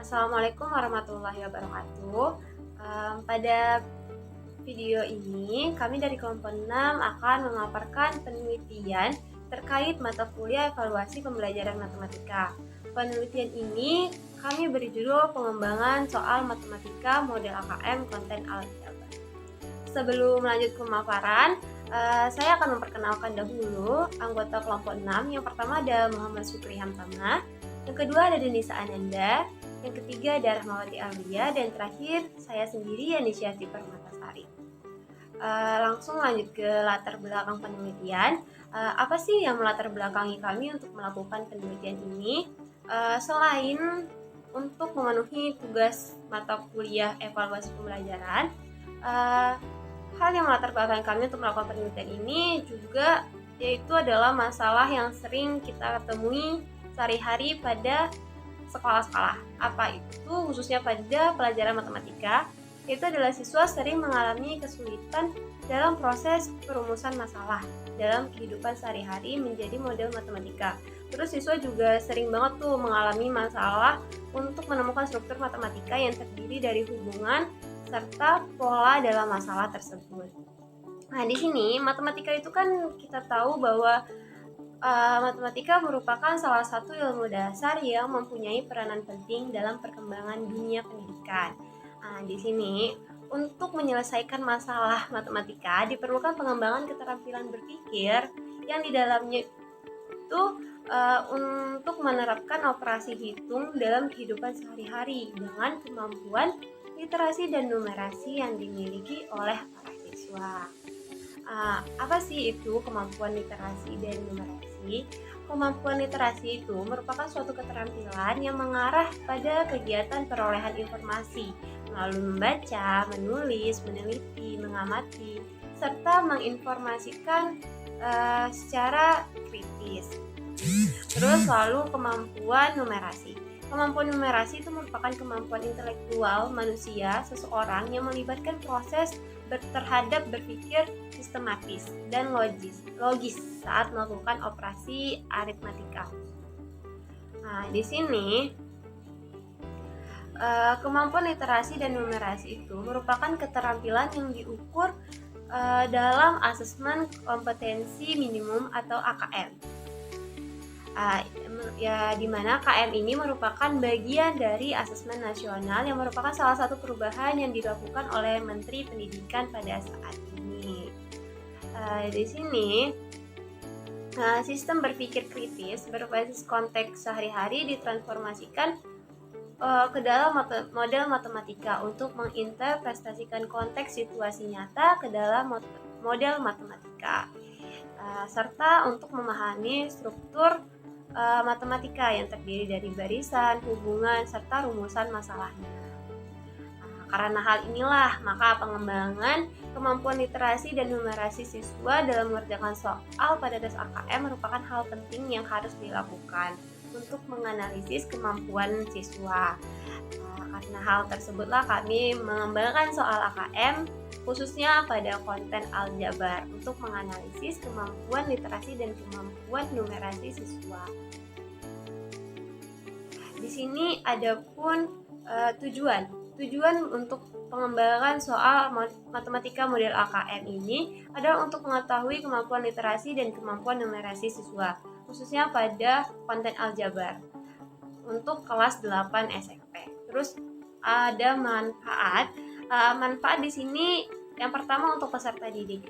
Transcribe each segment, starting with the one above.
Assalamualaikum warahmatullahi wabarakatuh. Pada video ini, kami dari kelompok 6 akan memaparkan penelitian terkait mata kuliah evaluasi pembelajaran matematika. Penelitian ini kami beri judul pengembangan soal matematika model AKM konten aljabar. Sebelum lanjut ke pemaparan, saya akan memperkenalkan dahulu anggota kelompok 6. Yang pertama ada Muhammad Syukri Hamtama, yang kedua ada Denisa Ananda, yang ketiga ada Rahmawati Aulia, dan terakhir saya sendiri Yannisyati Permatasari. Langsung lanjut ke latar belakang penelitian. Apa sih yang melatar belakangi kami untuk melakukan penelitian ini? Selain untuk memenuhi tugas mata kuliah evaluasi pembelajaran, hal yang melatar belakangi kami untuk melakukan penelitian ini juga yaitu adalah masalah yang sering kita temui sehari-hari pada sekolah-sekolah. Apa itu? Khususnya pada pelajaran matematika, itu adalah siswa sering mengalami kesulitan dalam proses perumusan masalah dalam kehidupan sehari-hari menjadi model matematika. Terus siswa juga sering banget tuh mengalami masalah untuk menemukan struktur matematika yang terdiri dari hubungan serta pola dalam masalah tersebut. Nah, di sini matematika itu kan kita tahu bahwa matematika merupakan salah satu ilmu dasar yang mempunyai peranan penting dalam perkembangan dunia pendidikan. Nah, di sini untuk menyelesaikan masalah matematika diperlukan pengembangan keterampilan berpikir yang di dalamnya itu untuk menerapkan operasi hitung dalam kehidupan sehari-hari dengan kemampuan literasi dan numerasi yang dimiliki oleh para siswa. Apa sih itu kemampuan literasi dan numerasi? Kemampuan literasi itu merupakan suatu keterampilan yang mengarah pada kegiatan perolehan informasi melalui membaca, menulis, meneliti, mengamati, serta menginformasikan secara kritis. Terus lalu kemampuan numerasi. Kemampuan numerasi itu merupakan kemampuan intelektual manusia, seseorang yang melibatkan proses terhadap berpikir sistematis dan logis saat melakukan operasi aritmatika. Nah, di sini kemampuan literasi dan numerasi itu merupakan keterampilan yang diukur dalam asesmen kompetensi minimum atau AKM. Di mana KM ini merupakan bagian dari asesmen nasional yang merupakan salah satu perubahan yang dilakukan oleh Menteri Pendidikan pada saat ini. Di sini sistem berpikir kritis berbasis konteks sehari-hari ditransformasikan ke dalam model matematika untuk menginterpretasikan konteks situasi nyata ke dalam model matematika, serta untuk memahami struktur matematika yang terdiri dari barisan, hubungan, serta rumusan masalahnya. Karena hal inilah, maka pengembangan kemampuan literasi dan numerasi siswa dalam mengerjakan soal pada tes AKM merupakan hal penting yang harus dilakukan untuk menganalisis kemampuan siswa. Karena hal tersebutlah kami mengembangkan soal AKM khususnya pada konten aljabar untuk menganalisis kemampuan literasi dan kemampuan numerasi siswa. Di sini ada pun tujuan untuk pengembangan soal matematika model AKM ini adalah untuk mengetahui kemampuan literasi dan kemampuan numerasi siswa, khususnya pada konten aljabar untuk kelas 8 SMP. Terus ada manfaat di sini. Yang pertama untuk peserta didik.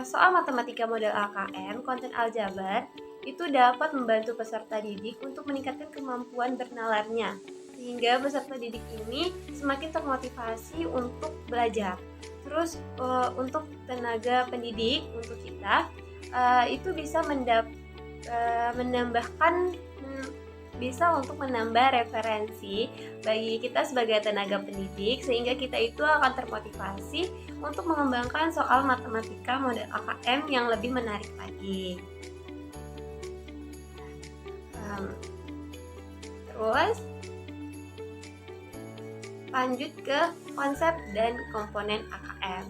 Soal matematika model AKM konten aljabar itu dapat membantu peserta didik untuk meningkatkan kemampuan bernalarnya, sehingga peserta didik ini semakin termotivasi untuk belajar. Terus untuk tenaga pendidik, untuk kita itu bisa untuk menambah referensi bagi kita sebagai tenaga pendidik, sehingga kita itu akan termotivasi untuk mengembangkan soal matematika model AKM yang lebih menarik lagi. Terus lanjut ke konsep dan komponen AKM.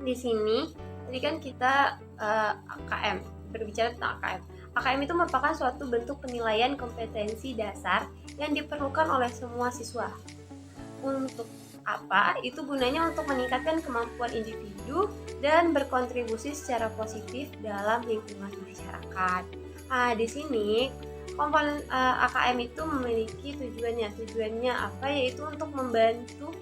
Di sini tadi kan kita berbicara tentang AKM. AKM itu merupakan suatu bentuk penilaian kompetensi dasar yang diperlukan oleh semua siswa. Untuk apa? Itu gunanya untuk meningkatkan kemampuan individu dan berkontribusi secara positif dalam lingkungan masyarakat. Nah, di sini komponen AKM itu memiliki tujuannya. Tujuannya apa? Yaitu untuk membantu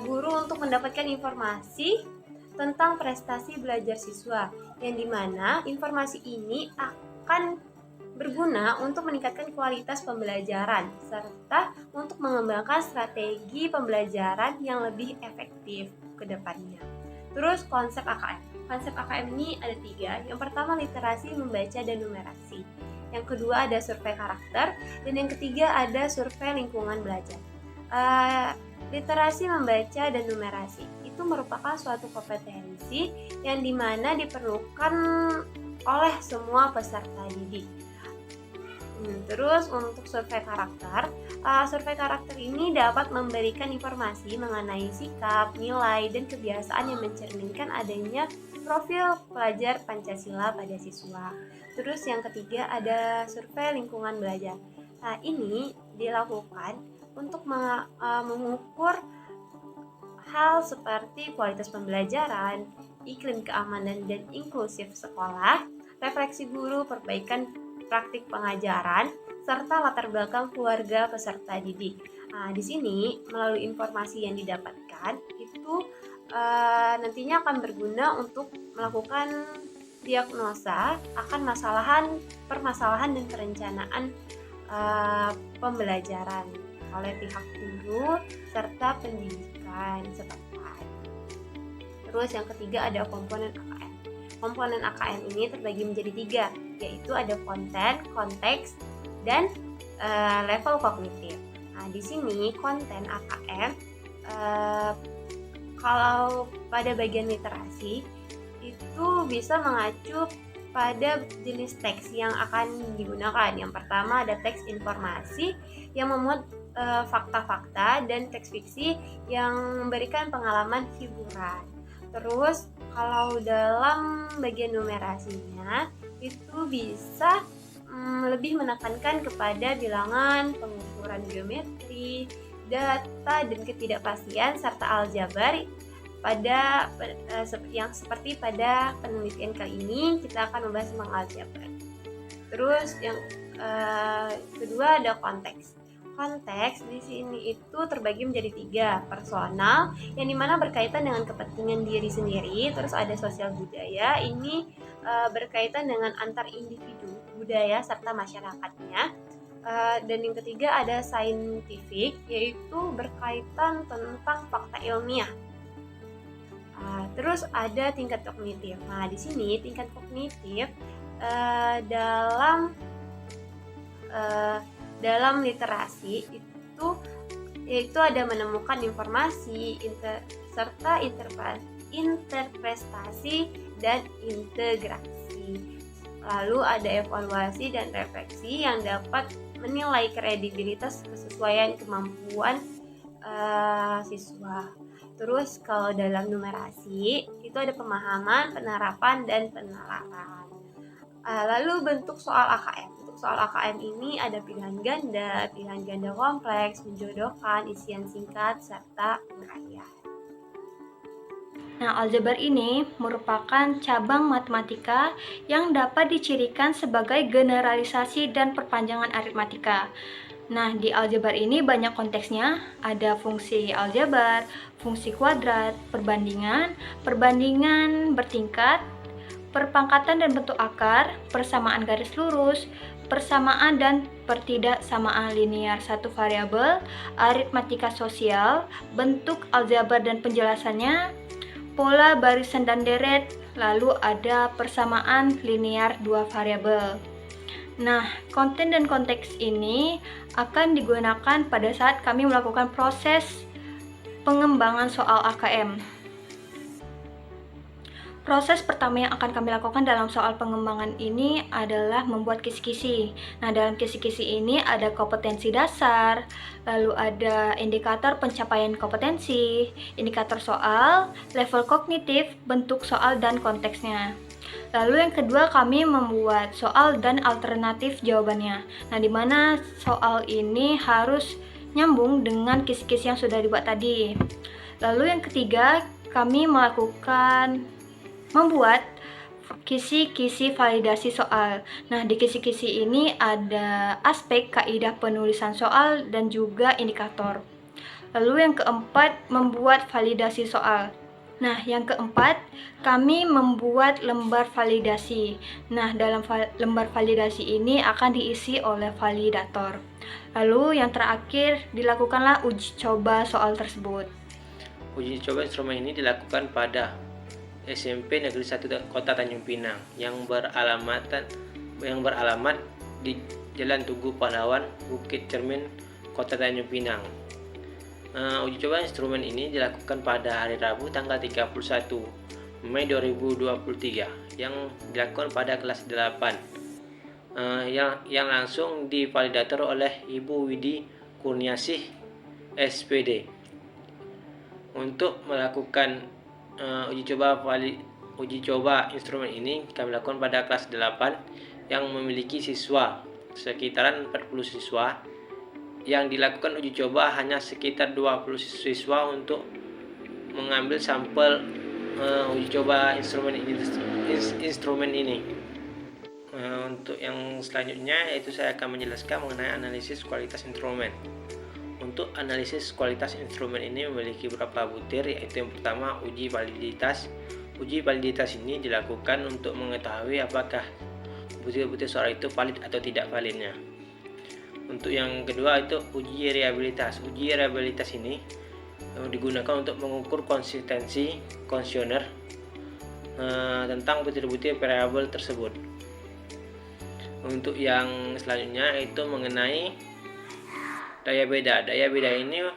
guru untuk mendapatkan informasi tentang prestasi belajar siswa, yang dimana informasi ini akan berguna untuk meningkatkan kualitas pembelajaran serta untuk mengembangkan strategi pembelajaran yang lebih efektif ke depannya. Terus konsep AKM. Konsep AKM ini ada 3. Yang pertama literasi, membaca, dan numerasi. Yang kedua ada survei karakter, dan yang ketiga ada survei lingkungan belajar. Literasi, membaca, dan numerasi itu merupakan suatu kompetensi yang dimana diperlukan oleh semua peserta didik. Terus untuk survei karakter ini dapat memberikan informasi mengenai sikap, nilai, dan kebiasaan yang mencerminkan adanya profil pelajar Pancasila pada siswa. Terus yang ketiga ada survei lingkungan belajar. Nah, ini dilakukan untuk mengukur hal seperti kualitas pembelajaran, iklim keamanan dan inklusif sekolah, refleksi guru, perbaikan praktik pengajaran, serta latar belakang keluarga peserta didik. Nah, di sini melalui informasi yang didapatkan itu nantinya akan berguna untuk melakukan diagnosa akan permasalahan dan perencanaan pembelajaran oleh pihak guru serta pendidikan setempat. Terus yang ketiga ada komponen AKM. Komponen AKM ini terbagi menjadi 3, yaitu ada konten, konteks, dan level kognitif. Nah, di sini konten AKM kalau pada bagian literasi itu bisa mengacu pada jenis teks yang akan digunakan. Yang pertama ada teks informasi yang memuat fakta-fakta dan teks fiksi yang memberikan pengalaman hiburan. Terus kalau dalam bagian numerasinya itu bisa lebih menekankan kepada bilangan, pengukuran geometri, data dan ketidakpastian serta aljabar pada seperti pada penelitian kali ini kita akan membahas tentang aljabar. Terus yang kedua ada konteks. Konteks di sini itu terbagi menjadi 3, personal yang dimana berkaitan dengan kepentingan diri sendiri, terus ada sosial budaya, ini berkaitan dengan antar individu, budaya serta masyarakatnya, dan yang ketiga ada saintifik yaitu berkaitan tentang fakta ilmiah. Terus ada tingkat kognitif. Nah, di sini tingkat kognitif dalam literasi itu yaitu ada menemukan informasi serta interpretasi dan integrasi. Lalu ada evaluasi dan refleksi yang dapat menilai kredibilitas kesesuaian kemampuan siswa. Terus kalau dalam numerasi itu ada pemahaman, penerapan, dan penalaran. Lalu bentuk soal AKM. Untuk soal AKM ini ada pilihan ganda kompleks, menjodohkan, isian singkat, serta uraian. Nah, aljabar ini merupakan cabang matematika yang dapat dicirikan sebagai generalisasi dan perpanjangan aritmatika. Nah, di aljabar ini banyak konteksnya, ada fungsi aljabar, fungsi kuadrat, perbandingan bertingkat, perpangkatan dan bentuk akar, persamaan garis lurus, persamaan dan pertidaksamaan linear satu variabel, aritmatika sosial, bentuk aljabar dan penjelasannya, pola barisan dan deret, lalu ada persamaan linear dua variabel. Nah, konten dan konteks ini akan digunakan pada saat kami melakukan proses pengembangan soal AKM. Proses pertama yang akan kami lakukan dalam soal pengembangan ini adalah membuat kisi-kisi. Nah, dalam kisi-kisi ini ada kompetensi dasar, lalu ada indikator pencapaian kompetensi, indikator soal, level kognitif, bentuk soal, dan konteksnya. Lalu yang kedua, kami membuat soal dan alternatif jawabannya. Nah, di mana soal ini harus nyambung dengan kisi-kisi yang sudah dibuat tadi. Lalu yang ketiga, kami membuat kisi-kisi validasi soal. Nah, di kisi-kisi ini ada aspek kaidah penulisan soal dan juga indikator. Lalu yang keempat, membuat validasi soal. Nah, yang keempat, kami membuat lembar validasi. Nah, dalam lembar validasi ini akan diisi oleh validator. Lalu yang terakhir, dilakukanlah uji coba soal tersebut. Uji coba instrumen ini dilakukan pada SMP Negeri 1 Kota Tanjung Pinang yang beralamat di Jalan Tugu Pahlawan, Bukit Cermin, Kota Tanjung Pinang. Uji coba instrumen ini dilakukan pada hari Rabu tanggal 31 Mei 2023 yang dilakukan pada kelas 8 yang langsung divalidator oleh Ibu Widi Kurniasih SPD. Untuk melakukan uji coba instrumen ini kami lakukan pada kelas 8 yang memiliki siswa sekitaran 40 siswa. Yang dilakukan uji coba hanya sekitar 20 siswa untuk mengambil sampel uji coba instrumen ini. Untuk yang selanjutnya yaitu saya akan menjelaskan mengenai analisis kualitas instrumen. Untuk analisis kualitas instrumen ini memiliki beberapa butir, yaitu yang pertama uji validitas. Uji validitas ini dilakukan untuk mengetahui apakah butir-butir suara itu valid atau tidak validnya. Untuk yang kedua itu uji reliabilitas. Uji reliabilitas ini digunakan untuk mengukur konsistensi kuesioner tentang butir-butir variabel tersebut. Untuk yang selanjutnya itu mengenai daya beda. Daya beda ini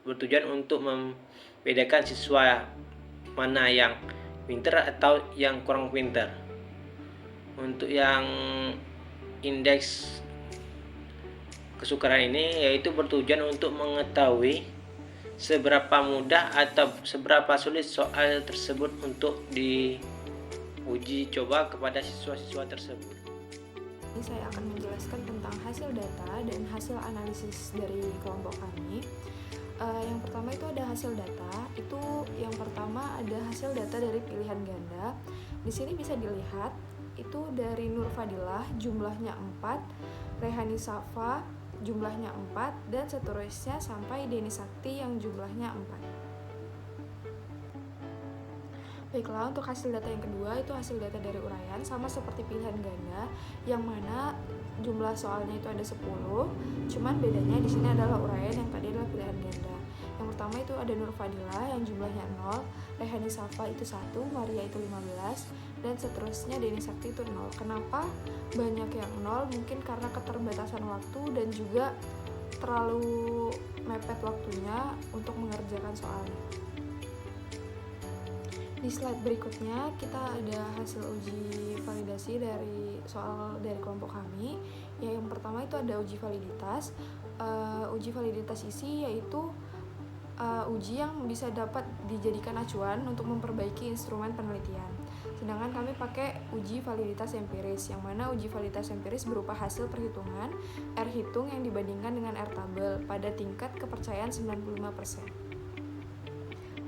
bertujuan untuk membedakan siswa mana yang pintar atau yang kurang pintar. Untuk yang indeks kesukaran ini yaitu bertujuan untuk mengetahui seberapa mudah atau seberapa sulit soal tersebut untuk diuji coba kepada siswa-siswa tersebut. Ini saya akan menjelaskan tentang hasil data dan hasil analisis dari kelompok kami. Yang pertama itu ada hasil data. Itu yang pertama ada hasil data dari pilihan ganda. Di sini bisa dilihat itu dari Nur Fadilah jumlahnya 4, Rehani Safa jumlahnya 4, dan seterusnya sampai Deni Sakti yang jumlahnya 4. Baiklah, untuk hasil data yang kedua itu hasil data dari uraian, sama seperti pilihan ganda, yang mana jumlah soalnya itu ada 10, cuman bedanya di sini adalah uraian, yang tadi adalah pilihan ganda. Yang pertama itu ada Nur Fadilah yang jumlahnya 0, Rehani Safa itu 1, Maria itu 15, dan seterusnya Deni Sakti itu 0. Kenapa banyak yang 0? Mungkin karena keterbatasan waktu dan juga terlalu mepet waktunya untuk mengerjakan soalnya. Di slide berikutnya kita ada hasil uji validasi dari soal dari kelompok kami. Yang pertama itu ada uji validitas. Uji validitas isi yaitu uji yang bisa dapat dijadikan acuan untuk memperbaiki instrumen penelitian. Sedangkan kami pakai uji validitas empiris, yang mana uji validitas empiris berupa hasil perhitungan R hitung yang dibandingkan dengan R tabel pada tingkat kepercayaan 95%.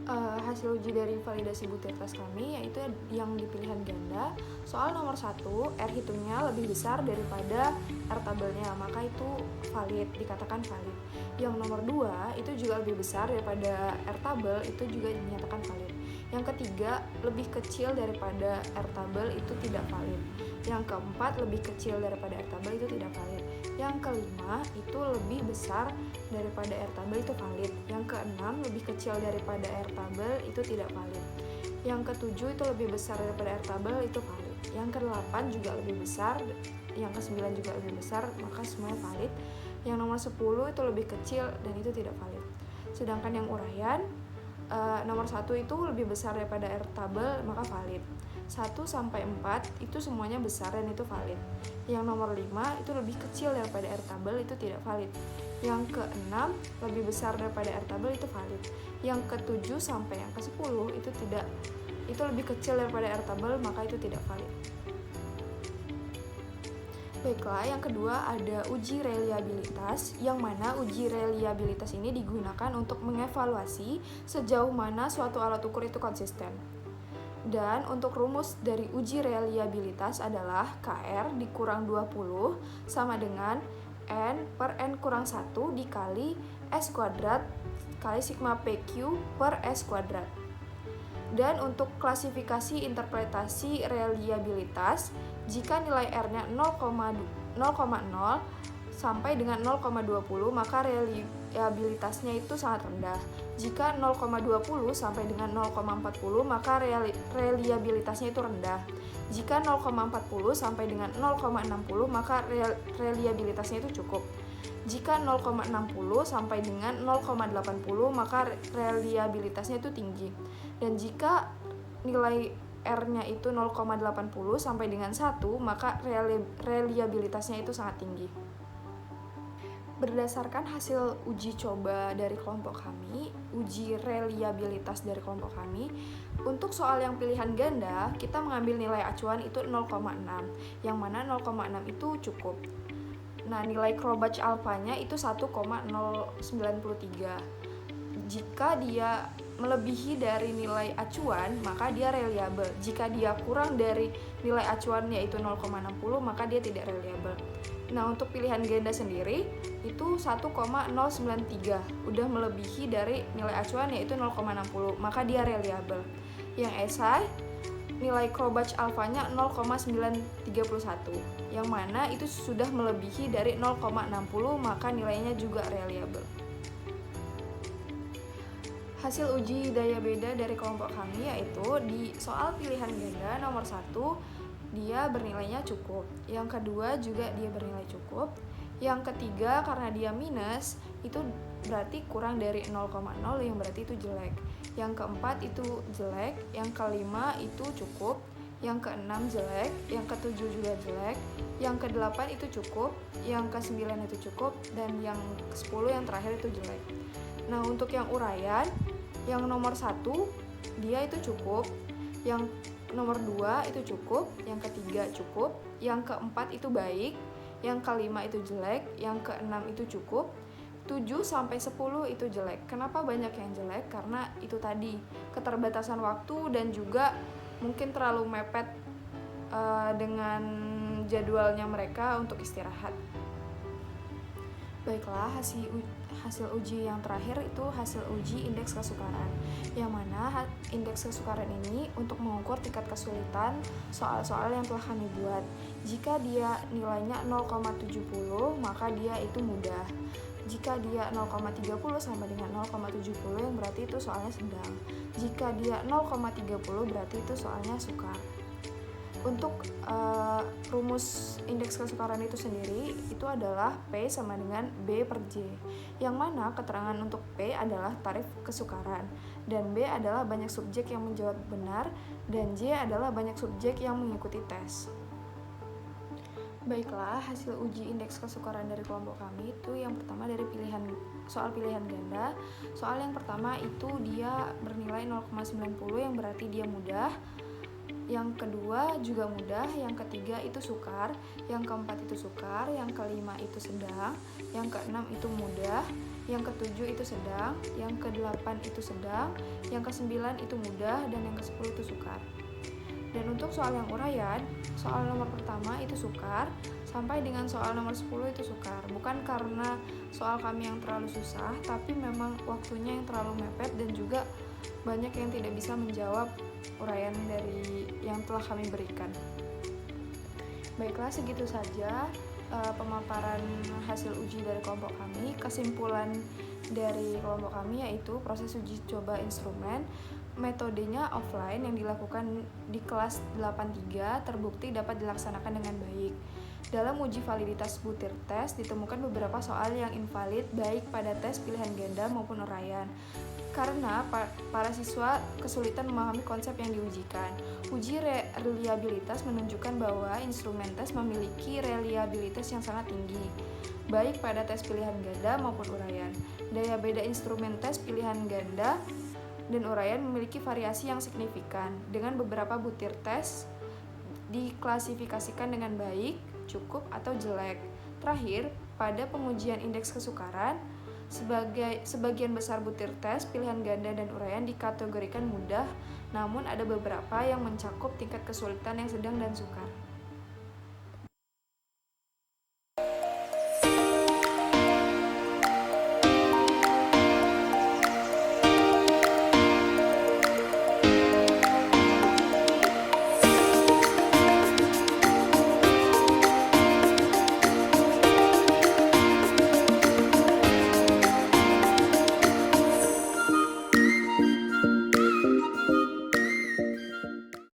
Hasil uji dari validasi butir tes kami yaitu yang di pilihan ganda. Soal nomor 1, R hitungnya lebih besar daripada R tabelnya, maka itu valid, dikatakan valid. Yang nomor 2 itu juga lebih besar daripada R tabel, itu juga dinyatakan valid. Yang ketiga, lebih kecil daripada R tabel, itu tidak valid. Yang keempat, lebih kecil daripada R tabel, itu tidak valid. Yang kelima, itu lebih besar daripada R tabel, itu valid. Yang keenam, lebih kecil daripada R tabel, itu tidak valid. Yang ketujuh, itu lebih besar daripada R tabel, itu valid. Yang kedelapan juga lebih besar, yang kesembilan juga lebih besar, maka semuanya valid. Yang nomor 10 itu lebih kecil dan itu tidak valid. Sedangkan yang uraian, nomor 1 itu lebih besar daripada R tabel, maka valid. 1 sampai 4 itu semuanya besar dan itu valid. Yang nomor 5 itu lebih kecil daripada R tabel, itu tidak valid. Yang ke-6 lebih besar daripada R tabel, itu valid. Yang ke-7 sampai yang ke-10 itu lebih kecil daripada R tabel, maka itu tidak valid. Baiklah, yang kedua ada uji reliabilitas, yang mana uji reliabilitas ini digunakan untuk mengevaluasi sejauh mana suatu alat ukur itu konsisten. Dan untuk rumus dari uji reliabilitas adalah KR dikurang 20 sama dengan N per N kurang 1 dikali S kuadrat kali sigma PQ per S kuadrat. Dan untuk klasifikasi interpretasi reliabilitas, jika nilai R-nya 0,0 sampai dengan 0,20 maka reliabilitasnya itu sangat rendah. Jika 0,20 sampai dengan 0,40 maka reliabilitasnya itu rendah. Jika 0,40 sampai dengan 0,60 maka reliabilitasnya itu cukup. Jika 0,60 sampai dengan 0,80 maka reliabilitasnya itu tinggi. Dan jika nilai R-nya itu 0,80 sampai dengan 1 maka reliabilitasnya itu sangat tinggi. Berdasarkan hasil uji coba dari kelompok kami, uji reliabilitas dari kelompok kami, untuk soal yang pilihan ganda, kita mengambil nilai acuan itu 0,6, yang mana 0,6 itu cukup. Nah, nilai Krobach alfanya itu 1,093. Jika dia melebihi dari nilai acuan, maka dia reliable. Jika dia kurang dari nilai acuan yaitu 0,60, maka dia tidak reliable. Nah, untuk pilihan ganda sendiri itu 1,093, udah melebihi dari nilai acuan yaitu 0,60, maka dia reliable. Yang esai nilai Krobach alfanya 0,931, yang mana itu sudah melebihi dari 0,60, maka nilainya juga reliable. Hasil uji daya beda dari kelompok kami yaitu di soal pilihan ganda nomor 1 dia bernilainya cukup, yang kedua juga dia bernilai cukup, yang ketiga karena dia minus itu berarti kurang dari 0,0 yang berarti itu jelek, yang keempat itu jelek, yang kelima itu cukup, yang keenam jelek, yang ketujuh juga jelek, yang kedelapan itu cukup, yang kesembilan itu cukup, dan yang ke-10 yang terakhir itu jelek. Nah, untuk yang uraian, yang nomor 1 dia itu cukup, yang nomor 2 itu cukup, yang ketiga cukup, yang keempat itu baik, yang kelima itu jelek, yang keenam itu cukup, 7 sampai 10 itu jelek. Kenapa banyak yang jelek? Karena itu tadi, keterbatasan waktu dan juga mungkin terlalu mepet dengan jadwalnya mereka untuk istirahat. Baiklah, hasil uji yang terakhir itu hasil uji indeks kesukaran, yang mana indeks kesukaran ini untuk mengukur tingkat kesulitan soal-soal yang telah kami buat. Jika dia nilainya 0,70 maka dia itu mudah. Jika dia 0,30 sama dengan 0,70 yang berarti itu soalnya sedang. Jika dia 0,30 berarti itu soalnya sukar. Untuk rumus indeks kesukaran itu sendiri itu adalah P sama dengan B per J, yang mana keterangan untuk P adalah tarif kesukaran, dan B adalah banyak subjek yang menjawab benar, dan J adalah banyak subjek yang mengikuti tes. Baiklah, hasil uji indeks kesukaran dari kelompok kami itu yang pertama dari soal pilihan ganda. Soal yang pertama itu dia bernilai 0,90 yang berarti dia mudah. Yang kedua juga mudah, yang ketiga itu sukar, yang keempat itu sukar, yang kelima itu sedang, yang keenam itu mudah, yang ketujuh itu sedang, yang kedelapan itu sedang, yang kesembilan itu mudah, dan yang ke-10 itu sukar. Dan untuk soal yang uraian, soal nomor pertama itu sukar, sampai dengan soal nomor 10 itu sukar. Bukan karena soal kami yang terlalu susah, tapi memang waktunya yang terlalu mepet dan juga banyak yang tidak bisa menjawab uraian dari yang telah kami berikan. Baiklah, segitu saja pemaparan hasil uji dari kelompok kami. Kesimpulan dari kelompok kami yaitu proses uji coba instrumen metodenya offline yang dilakukan di kelas 83 terbukti dapat dilaksanakan dengan baik. Dalam uji validitas butir tes ditemukan beberapa soal yang invalid baik pada tes pilihan ganda maupun uraian, karena para siswa kesulitan memahami konsep yang diujikan. Uji reliabilitas menunjukkan bahwa instrumen tes memiliki reliabilitas yang sangat tinggi, baik pada tes pilihan ganda maupun uraian. Daya beda instrumen tes pilihan ganda dan uraian memiliki variasi yang signifikan. Dengan beberapa butir tes diklasifikasikan dengan baik, cukup atau jelek. Terakhir, pada pengujian indeks kesukaran, sebagian besar butir tes, pilihan ganda, dan uraian dikategorikan mudah, namun ada beberapa yang mencakup tingkat kesulitan yang sedang dan sukar.